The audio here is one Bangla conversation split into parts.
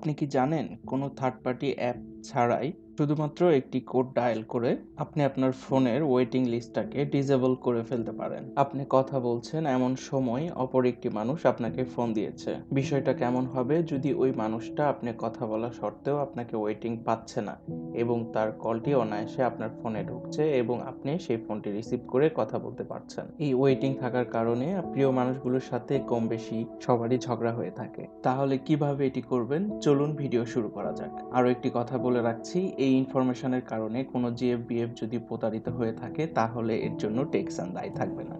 আপনি কি জানেন কোনো থার্ড পার্টি অ্যাপ ছাড়াই শুধুমাত্র একটি কোড ডায়াল করে আপনি আপনার ফোনের ওয়েটিং লিস্টটাকে ডিসেবল করে ফেলতে পারেন। আপনি কথা বলছেন এমন সময় অপর একটি মানুষ আপনাকে ফোন দিয়েছে। বিষয়টা কেমন হবে যদি ওই মানুষটা আপনি কথা বলা সত্ত্বেও আপনাকে ওয়েটিং পাচ্ছে না এবং তার কলটি অনায়াসে আপনার ফোনে ঢুকছে এবং আপনি সেই ফোনটি রিসিভ করে কথা বলতে পারছেন। এই ওয়েটিং থাকার কারণে প্রিয় মানুষগুলোর সাথে কম বেশি সবারই ঝগড়া হয়ে থাকে। তাহলে কিভাবে এটি করবেন, চলুন ভিডিও শুরু করা যাক। আরও একটি কথা বলে রাখছি, এই ইনফরমেশনের কারণে কোনো জিএফবিএফ যদি প্রতারিত হয়ে থাকে তাহলে এর জন্য টেকসান দায়ী থাকবে না।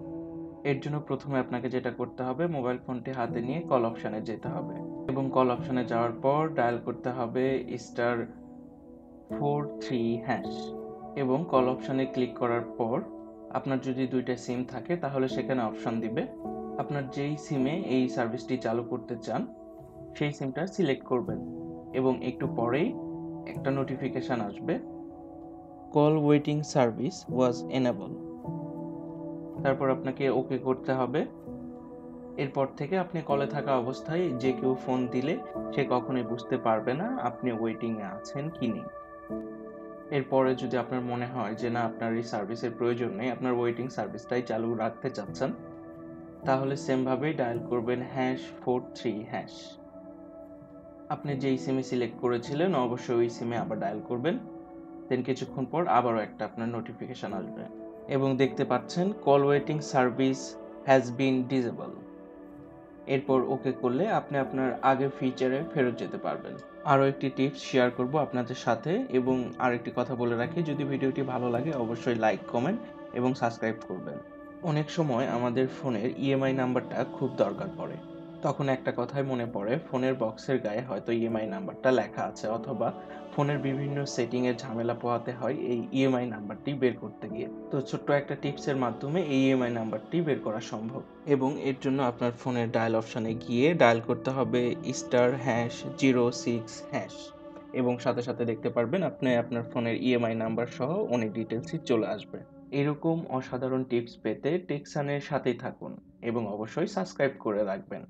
এর জন্য প্রথমে আপনাকে যেটা করতে হবে, মোবাইল ফোনটি হাতে নিয়ে কল অপশানে যেতে হবে এবং কল অপশানে যাওয়ার পর ডায়াল করতে হবে *43# এবং কল অপশানে ক্লিক করার পর আপনার যদি দুইটা সিম থাকে তাহলে সেখানে অপশান দিবে। আপনার যেই সিমে এই সার্ভিসটি চালু করতে চান সেই সিমটা সিলেক্ট করবেন এবং একটু পরেই একটা নোটিফিকেশান আসবে, কল ওয়েটিং সার্ভিস ওয়াজ এনেবল। তারপর আপনাকে ওকে করতে হবে। এরপর থেকে আপনি কলে থাকা অবস্থায় যে কেউ ফোন দিলে সে কখনোই বুঝতে পারবে না আপনি ওয়েটিংয়ে আছেন কি নেই। এরপরে যদি আপনার মনে হয় যে না, আপনার এই সার্ভিসের প্রয়োজন নেই, আপনার ওয়েটিং সার্ভিসটাই চালু রাখতে চাচ্ছেন, তাহলে সেমভাবেই ডায়াল করবেন #43#। আপনি যেই সিমে সিলেক্ট করেছিলেন অবশ্যই ওই সিমে আবার ডায়াল করবেন। দেন কিছুক্ষণ পর আবারও একটা আপনার নোটিফিকেশান আসবে এবং দেখতে পাচ্ছেন call waiting service has been disable. এরপর ওকে করলে আপনি আপনার আগের ফিচারে ফেরত যেতে পারবেন। আরও একটি টিপস শেয়ার করব আপনাদের সাথে এবং আরেকটি কথা বলে রাখি, যদি ভিডিওটি ভালো লাগে অবশ্যই লাইক, কমেন্ট এবং সাবস্ক্রাইব করবেন। অনেক সময় আমাদের ফোনের ইএমআই নাম্বারটা খুব দরকার পড়ে। তখন একটা কথাই মনে পড়ে, ফোনের বক্সের গায়ে হয়তো ইএমআই নাম্বারটা লেখা আছে অথবা ফোনের বিভিন্ন সেটিংয়ে ঝামেলা পোহাতে হয় এই ইএমআই নাম্বারটি বের করতে গিয়ে। তো ছোট্ট একটা টিপসের মাধ্যমে এই ইএমআই নাম্বারটি বের করা সম্ভব এবং এর জন্য আপনার ফোনের ডায়াল অপশানে গিয়ে ডায়াল করতে হবে *06# এবং সাথে সাথে দেখতে পারবেন আপনি আপনার ফোনের ইএমআই নাম্বার সহ অনেক ডিটেলসই চলে আসবে। এরকম অসাধারণ টিপস পেতে টেকসানের সাথেই থাকুন এবং অবশ্যই সাবস্ক্রাইব করে রাখবেন।